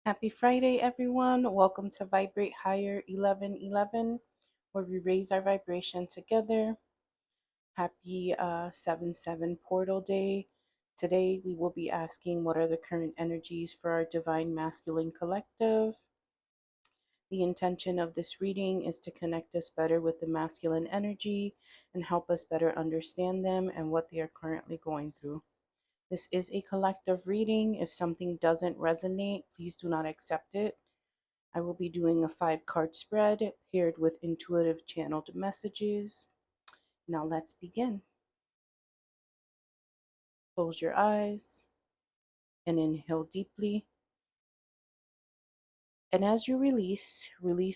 Happy Friday, everyone. Welcome to Vibrate Higher 1111, where we raise our vibration together. Happy 7/7 Portal Day. Today, we will be asking what are the current energies for our Divine Masculine Collective. The intention of this reading is to connect us better with the masculine energy and help us better understand them and what they are currently going through. This is a collective reading. If something doesn't resonate, please do not accept it. I will be doing a 5 card spread paired with intuitive channeled messages. Now let's begin. Close your eyes and inhale deeply. And as you release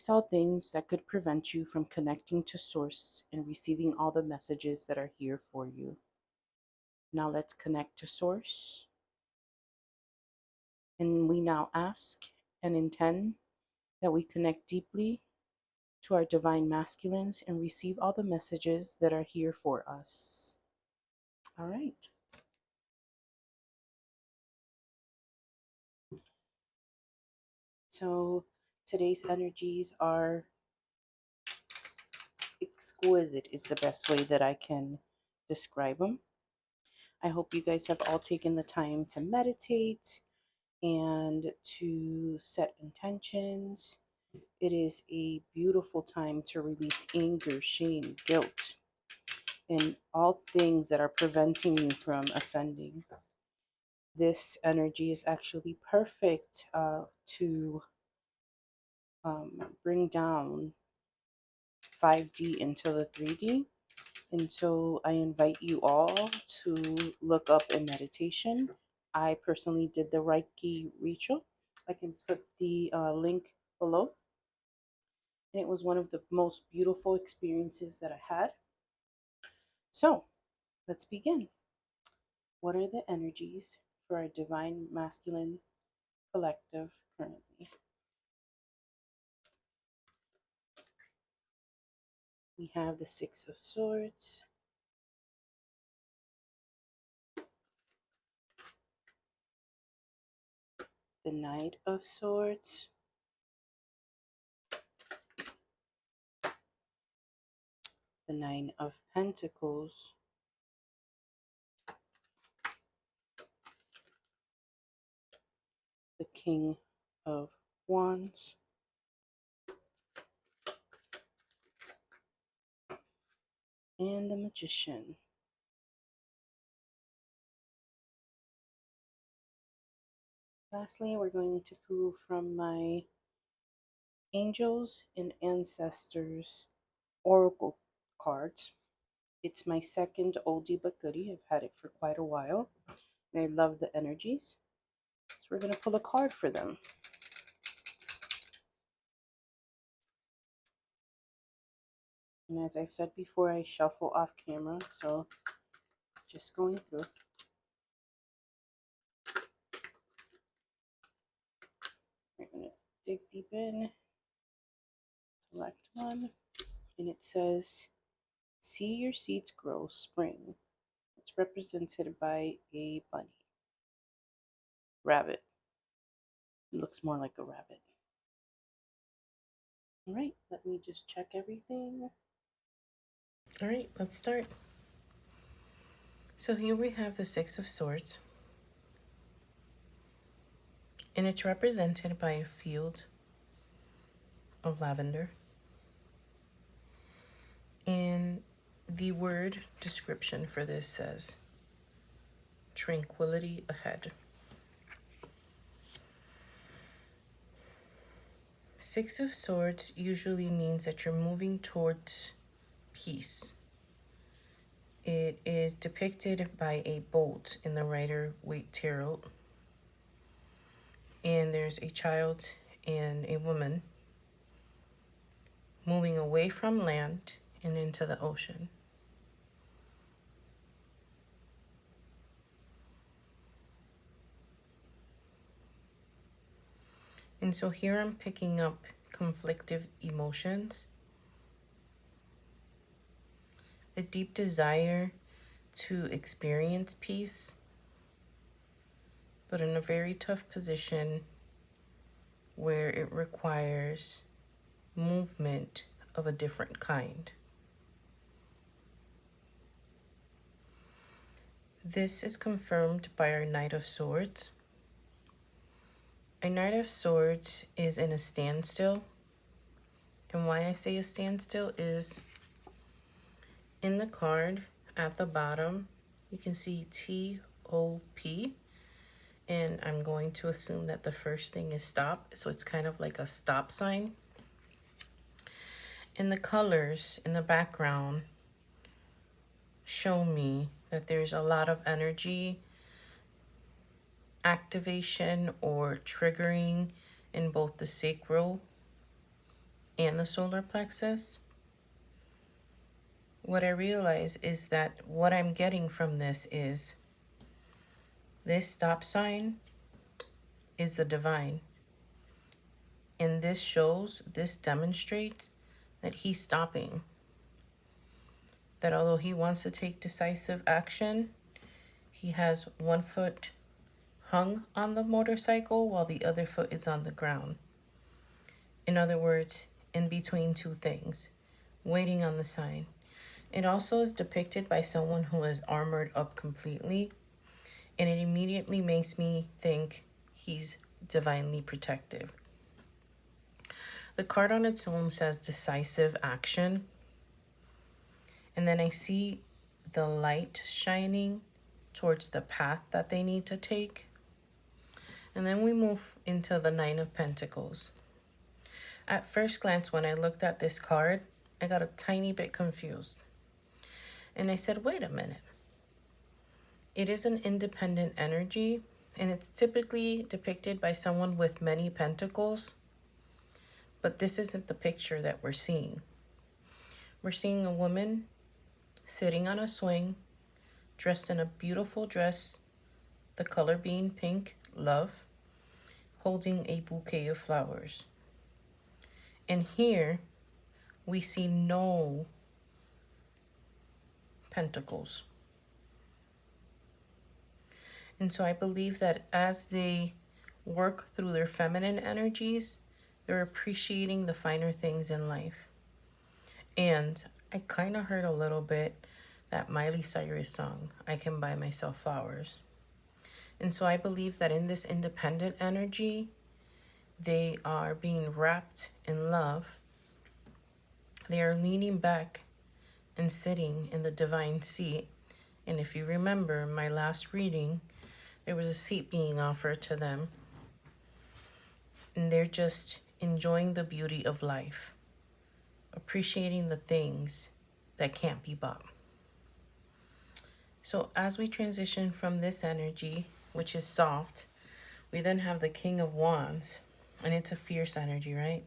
all things that could prevent you from connecting to Source and receiving all the messages that are here for you. Now let's connect to Source. And we now ask and intend that we connect deeply to our divine masculines and receive all the messages that are here for us. All right. So today's energies are exquisite, is the best way that I can describe them. I hope you guys have all taken the time to meditate and to set intentions. It is a beautiful time to release anger, shame, guilt, and all things that are preventing you from ascending. This energy is actually perfect to bring down 5D into the 3D. And so I invite you all to look up in meditation. I personally did the Reiki ritual. I can put the link below. And it was one of the most beautiful experiences that I had. So let's begin. What are the energies for our divine masculine collective currently? We have the Six of Swords, the Knight of Swords, the Nine of Pentacles, the King of Wands, and the Magician. Lastly, we're going to pull from my Angels and Ancestors Oracle cards. It's my second oldie but goodie. I've had it for quite a while, and I love the energies. So we're going to pull a card for them. And as I've said before, I shuffle off camera, so just going through. We're going to dig deep in, select one, and it says, "See your seeds grow, spring." It's represented by a bunny. Rabbit. It looks more like a rabbit. All right, let me just check everything. All right, let's start. So here we have the Six of Swords, and it's represented by a field of lavender. And the word description for this says, tranquility ahead. Six of Swords usually means that you're moving towards peace. It is depicted by a bolt in the Rider-Waite Tarot. And there's a child and a woman moving away from land and into the ocean. And so here I'm picking up conflictive emotions, a deep desire to experience peace, but in a very tough position where it requires movement of a different kind. This is confirmed by our Knight of Swords. A Knight of Swords is in a standstill. And why I say a standstill is in the card at the bottom, you can see T-O-P. And I'm going to assume that the first thing is stop. So it's kind of like a stop sign. And the colors in the background show me that there's a lot of energy activation or triggering in both the sacral and the solar plexus. What I realize is that what I'm getting from this is this stop sign is the divine. And this demonstrates that he's stopping. That although he wants to take decisive action, he has one foot hung on the motorcycle while the other foot is on the ground. In other words, in between two things, waiting on the sign. It also is depicted by someone who is armored up completely, and it immediately makes me think he's divinely protective. The card on its own says decisive action, and then I see the light shining towards the path that they need to take. And then we move into the Nine of Pentacles. At first glance, when I looked at this card, I got a tiny bit confused. And I said, wait a minute. It is an independent energy, and it's typically depicted by someone with many pentacles. But this isn't the picture that we're seeing. We're seeing a woman sitting on a swing, dressed in a beautiful dress, the color being pink, love, holding a bouquet of flowers. And here we see no pentacles. And so I believe that as they work through their feminine energies, they're appreciating the finer things in life. And I kind of heard a little bit that Miley Cyrus song, I Can Buy Myself Flowers. And so I believe that in this independent energy, they are being wrapped in love. They are leaning back and sitting in the divine seat. And if you remember my last reading, there was a seat being offered to them. And they're just enjoying the beauty of life, appreciating the things that can't be bought. So as we transition from this energy, which is soft, we then have the King of Wands, and it's a fierce energy, right?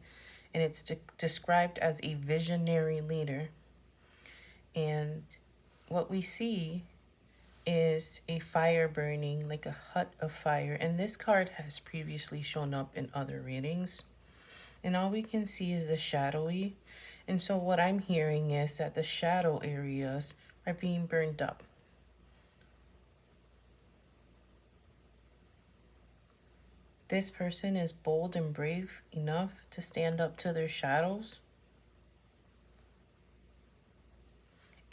And it's described as a visionary leader. And what we see is a fire burning, like a hut of fire. And this card has previously shown up in other readings. And all we can see is the shadowy. And so what I'm hearing is that the shadow areas are being burned up. This person is bold and brave enough to stand up to their shadows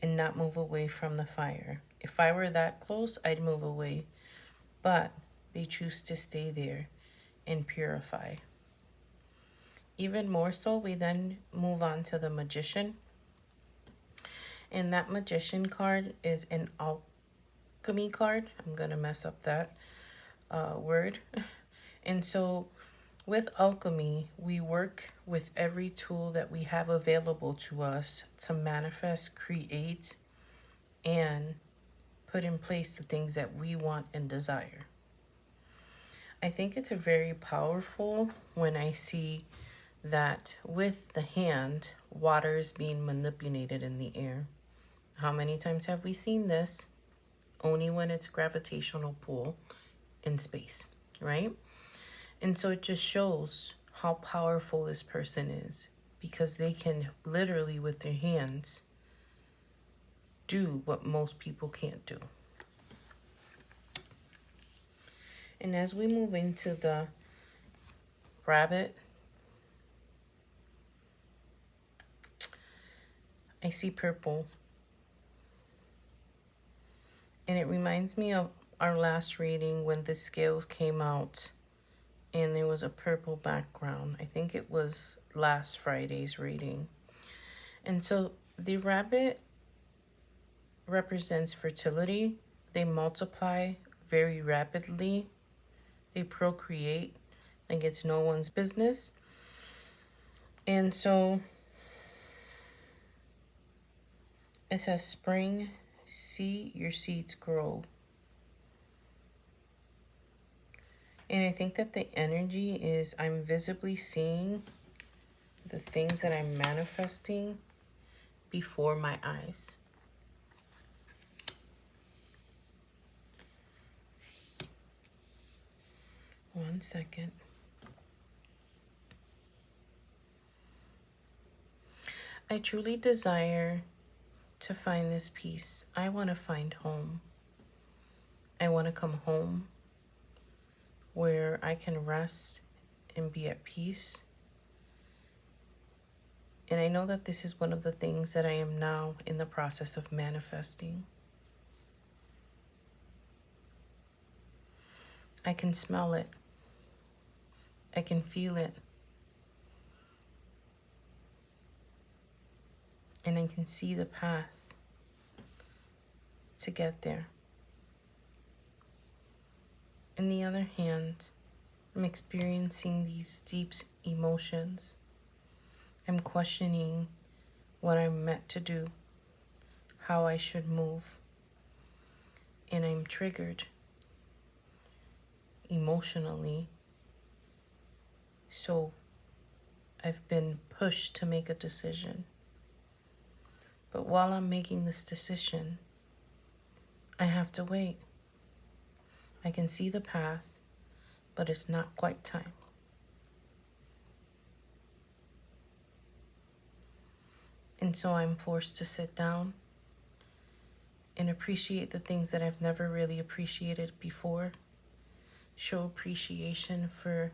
and not move away from the fire. If I were that close, I'd move away. But they choose to stay there and purify. Even more so, we then move on to the Magician. And that Magician card is an alchemy card. I'm going to mess up that word. And so with alchemy, we work with every tool that we have available to us to manifest, create, and put in place the things that we want and desire. I think it's a very powerful when I see that with the hand, water is being manipulated in the air. How many times have we seen this? Only when it's gravitational pull in space, right? And so it just shows how powerful this person is, because they can literally with their hands do what most people can't do. And as we move into the rabbit. I see purple. And it reminds me of our last reading when the scales came out and there was a purple background. I think it was last Friday's reading. And so the rabbit represents fertility. They multiply very rapidly. They procreate like it's no one's business. And so it says, spring, see your seeds grow. And I think that the energy is I'm visibly seeing the things that I'm manifesting before my eyes. One second. I truly desire to find this peace. I want to find home. I want to come home where I can rest and be at peace. And I know that this is one of the things that I am now in the process of manifesting. I can smell it. I can feel it. And I can see the path to get there. On the other hand, I'm experiencing these deep emotions. I'm questioning what I'm meant to do, how I should move, and I'm triggered emotionally. So I've been pushed to make a decision. But while I'm making this decision, I have to wait. I can see the path, but it's not quite time. And so I'm forced to sit down and appreciate the things that I've never really appreciated before. Show appreciation for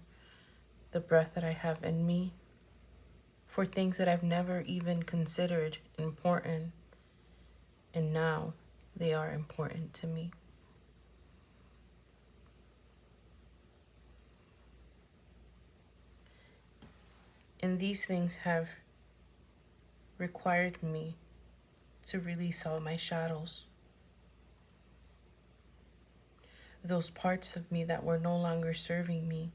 the breath that I have in me, for things that I've never even considered important, and now they are important to me. And these things have required me to release all my shadows. Those parts of me that were no longer serving me,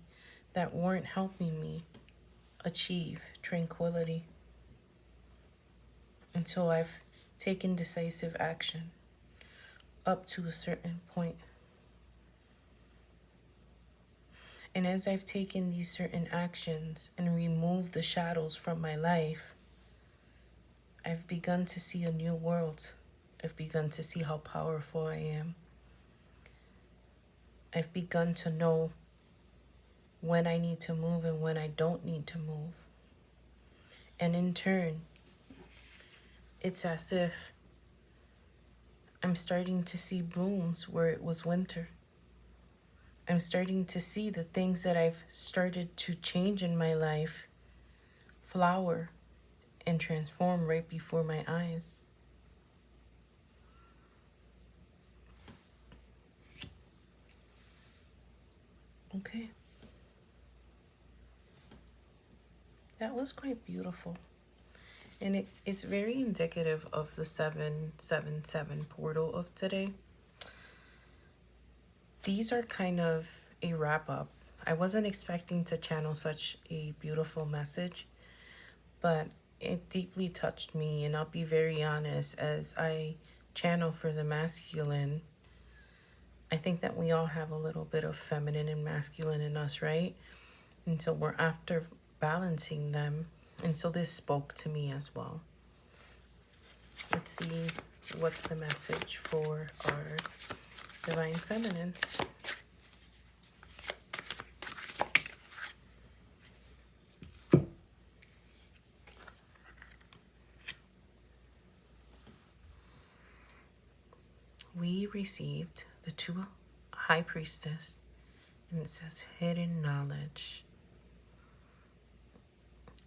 that weren't helping me achieve tranquility. And so I've taken decisive action up to a certain point. And as I've taken these certain actions and removed the shadows from my life, I've begun to see a new world. I've begun to see how powerful I am. I've begun to know when I need to move and when I don't need to move. And in turn, it's as if I'm starting to see blooms where it was winter. I'm starting to see the things that I've started to change in my life flower and transform right before my eyes. Okay. That was quite beautiful. And it's very indicative of the 777 portal of today. These are kind of a wrap up. I wasn't expecting to channel such a beautiful message, but it deeply touched me. And I'll be very honest, as I channel for the masculine, I think that we all have a little bit of feminine and masculine in us, right? And so we're after balancing them. And so this spoke to me as well. Let's see what's the message for our divine feminines. We received the two high priestess, and it says hidden knowledge.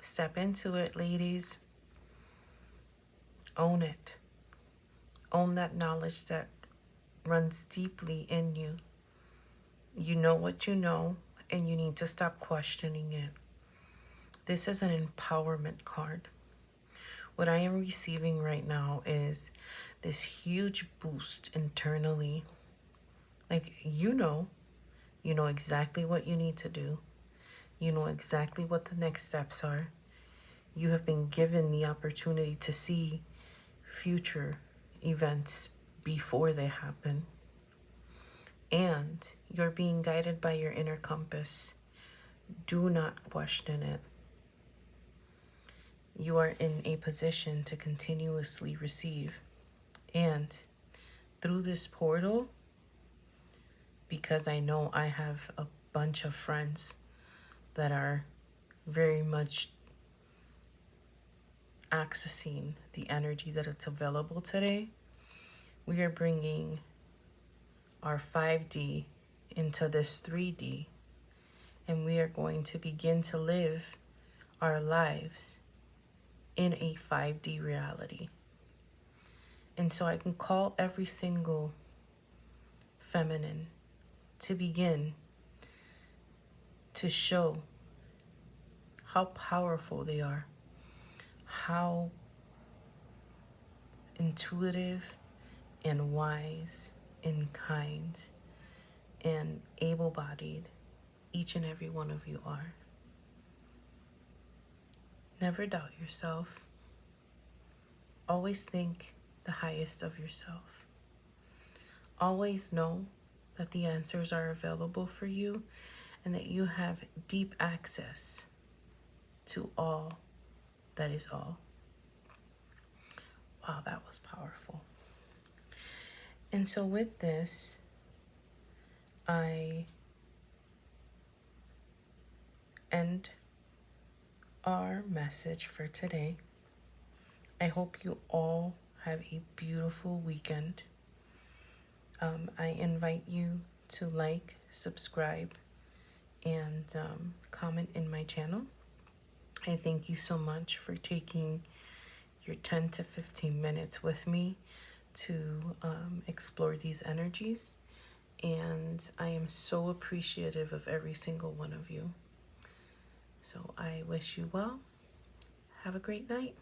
Step into it, ladies. Own it. Own that knowledge that runs deeply in you. You know what you know, and you need to stop questioning it. This is an empowerment card. What I am receiving right now is this huge boost internally. Like, you know exactly what you need to do. You know exactly what the next steps are. You have been given the opportunity to see future events before they happen. And you're being guided by your inner compass. Do not question it. You are in a position to continuously receive. And through this portal, because I know I have a bunch of friends that are very much accessing the energy that it's available today, we are bringing our 5D into this 3D, and we are going to begin to live our lives in a 5D reality. And so I can call every single feminine to begin to show how powerful they are, how intuitive and wise and kind and able bodied each and every one of you are. Never doubt yourself. Always think the highest of yourself. Always know that the answers are available for you and that you have deep access to all that is all. Wow, that was powerful. And so, with this, I end our message for today. I hope you all have a beautiful weekend. I invite you to like, subscribe, and comment in my channel. I thank you so much for taking your 10 to 15 minutes with me to explore these energies. And I am so appreciative of every single one of you. So I wish you well. Have a great night.